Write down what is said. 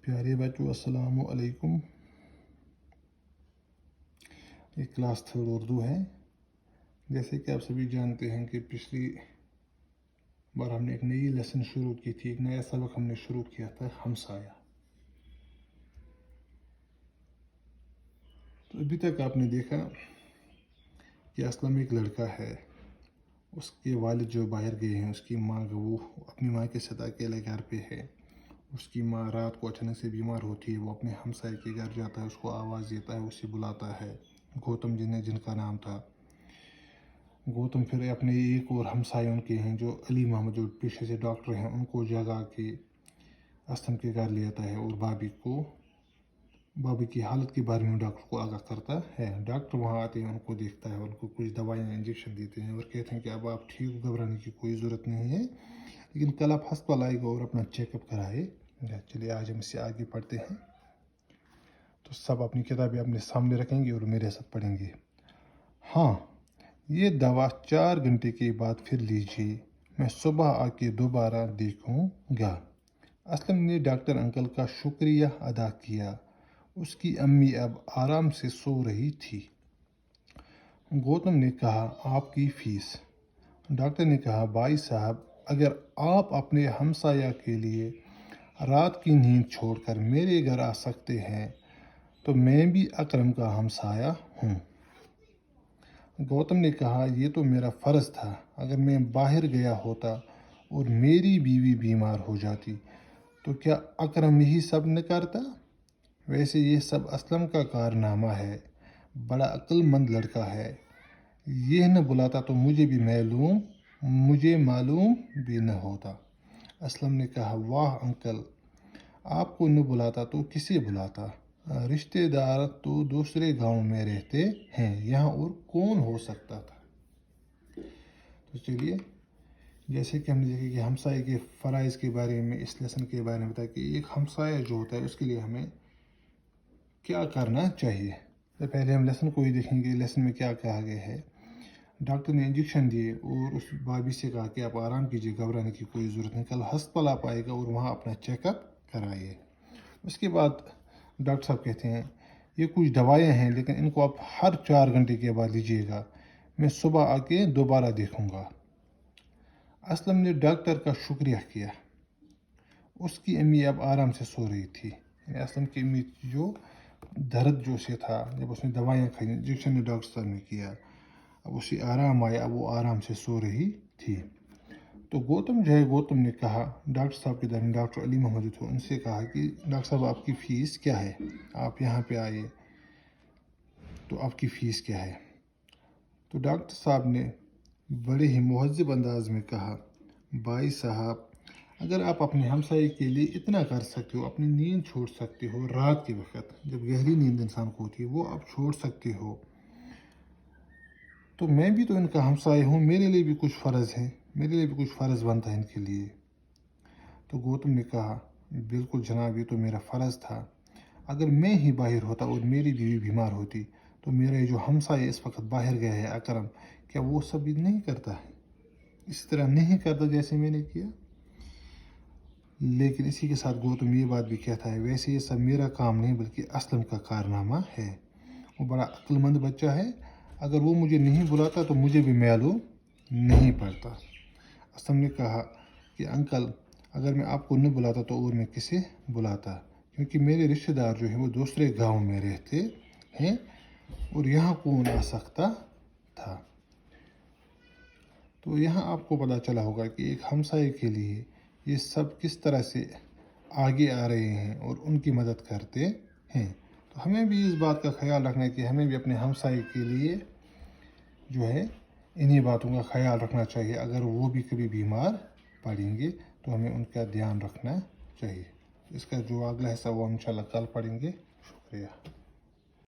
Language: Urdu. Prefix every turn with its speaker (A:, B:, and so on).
A: پیارے بچوں السلام علیکم۔ یہ کلاس 3 اردو ہے۔ جیسے کہ آپ سبھی جانتے ہیں کہ پچھلی بار ہم نے ایک نئی لیسن شروع کی تھی، ایک نیا سبق ہم نے شروع کیا تھا، ہمسایہ۔ تو ابھی تک آپ نے دیکھا کہ اسلم ایک لڑکا ہے، اس کے والد جو باہر گئے ہیں، اس کی ماں وہ اپنی ماں کے ساتھ اکیلے گھر پہ ہے۔ اس کی ماں رات کو اچانک سے بیمار ہوتی ہے، وہ اپنے ہمسائے کے گھر جاتا ہے، اس کو آواز دیتا ہے، اسے بلاتا ہے، گوتم جن کا نام تھا۔ گوتم پھر اپنے ایک اور ہمسائے ان کے ہیں جو علی محمد، جو پیشے سے ڈاکٹر ہیں، ان کو جگا کے اسلم کے گھر لے آتا ہے اور بابی کی حالت کے بارے میں ڈاکٹر کو آگاہ کرتا ہے۔ ڈاکٹر وہاں آتے ہیں، ان کو دیکھتا ہے، ان کو کچھ دوائیاں انجیکشن دیتے ہیں اور کہتے ہیں کہ اب آپ ٹھیک ہو، گھبرانے کی کوئی ضرورت نہیں ہے، لیکن کل آپ ہسپتال آئے گا اور اپنا چیک اپ کرائے گا۔ چلیے آج ہم اس سے آگے پڑھتے ہیں۔ تو سب اپنی کتابیں اپنے سامنے رکھیں گے اور میرے ساتھ پڑھیں گے۔ ہاں، یہ دوا 4 گھنٹے کے بعد پھر لیجیے، میں صبح آ کے دوبارہ دیکھوں گا۔ اسلم نے ڈاکٹر انکل کا شکریہ ادا کیا۔ اس کی امی اب آرام سے سو رہی تھی۔ گوتم نے کہا، آپ کی فیس؟ ڈاکٹر نے کہا، بھائی صاحب، اگر آپ اپنے ہمسایہ کے لیے رات کی نیند چھوڑ کر میرے گھر آ سکتے ہیں تو میں بھی اکرم کا ہمسایہ ہوں۔ گوتم نے کہا، یہ تو میرا فرض تھا۔ اگر میں باہر گیا ہوتا اور میری بیوی بیمار ہو جاتی تو کیا اکرم یہی سب نہ کرتا؟ ویسے یہ سب اسلم کا کارنامہ ہے، بڑا عقل مند لڑکا ہے۔ یہ نہ بلاتا تو مجھے معلوم بھی نہ ہوتا۔ اسلم نے کہا، واہ انکل، آپ کو نہ بلاتا تو کسے بلاتا؟ رشتہ دار تو دوسرے گاؤں میں رہتے ہیں، یہاں اور کون ہو سکتا تھا؟ تو چلیے، جیسے کہ ہم نے دیکھا کہ ہمسائے کے فرائض کے بارے میں اس لیسن کے بارے میں بتایا کہ ایک ہمسایہ جو ہوتا ہے اس کے لیے ہمیں کیا کرنا چاہیے۔ تو پہلے ہم لیسن کو ہی دیکھیں گے۔ لیسن میں کیا کہا گیا ہے؟ ڈاکٹر نے انجیکشن دیے اور اس بابی سے کہا کہ آپ آرام کیجیے، گھبرانے کی کوئی ضرورت نہیں، کل ہسپتال آپ آئے گا اور وہاں اپنا چیک اپ کرائیے۔ اس کے بعد ڈاکٹر صاحب کہتے ہیں، یہ کچھ دوائیاں ہیں لیکن ان کو آپ ہر 4 گھنٹے کے بعد لیجیے گا، میں صبح آ کے دوبارہ دیکھوں گا۔ اسلم نے ڈاکٹر کا شکریہ کیا۔ اس کی امی اب آرام سے سو رہی تھی۔ اسلم کی امی جو درد جو سے تھا، جب اس نے دوائیاں کھائی، انجیکشن نے ڈاکٹر صاحب نے کیا، اب اسے آرام آیا، اب وہ آرام سے سو رہی تھی۔ تو گوتم نے کہا، ڈاکٹر صاحب کے درمیان ڈاکٹر علی محمد تھے، ان سے کہا کہ ڈاکٹر صاحب آپ کی فیس کیا ہے؟ آپ یہاں پہ آئے تو آپ کی فیس کیا ہے؟ تو ڈاکٹر صاحب نے بڑے ہی مہذب انداز میں کہا، بھائی صاحب، اگر آپ اپنے ہمسائے کے لیے اتنا کر سکتے ہو، اپنی نیند چھوڑ سکتے ہو، رات کے وقت جب گہری نیند انسان کو ہوتی ہے وہ آپ چھوڑ سکتے ہو، تو میں بھی تو ان کا ہمسایہ ہوں، میرے لیے بھی کچھ فرض ہے، میرے لیے بھی کچھ فرض بنتا ہے ان کے لیے۔ تو گوتم نے کہا، بالکل جناب، یہ تو میرا فرض تھا۔ اگر میں ہی باہر ہوتا اور میری بیوی بیمار ہوتی تو میرا یہ جو ہمسایہ اس وقت باہر گیا ہے اکرم، کیا وہ سب نہیں کرتا ہے؟ اس طرح نہیں کرتا جیسے میں نے کیا؟ لیکن اسی کے ساتھ گوتم یہ بات بھی کہتا ہے، ویسے یہ سب میرا کام نہیں بلکہ اسلم کا کارنامہ ہے۔ وہ بڑا عقل مند بچہ ہے، اگر وہ مجھے نہیں بلاتا تو مجھے بھی معلوم نہیں پڑتا۔ اسلم نے کہا کہ انکل، اگر میں آپ کو نہ بلاتا تو اور میں کسے بلاتا، کیونکہ میرے رشتہ دار جو ہیں وہ دوسرے گاؤں میں رہتے ہیں اور یہاں کون آ سکتا تھا؟ تو یہاں آپ کو پتہ چلا ہوگا کہ ایک ہمسائے کے لیے یہ سب کس طرح سے آگے آ رہے ہیں اور ان کی مدد کرتے ہیں۔ تو ہمیں بھی اس بات کا خیال رکھنا ہے کہ ہمیں بھی اپنے ہمسائے کے لیے جو ہے انہی باتوں کا خیال رکھنا چاہیے۔ اگر وہ بھی کبھی بیمار پڑیں گے تو ہمیں ان کا دھیان رکھنا چاہیے۔ اس کا جو اگلا حصہ وہ انشاءاللہ کل پڑھیں گے۔ شکریہ۔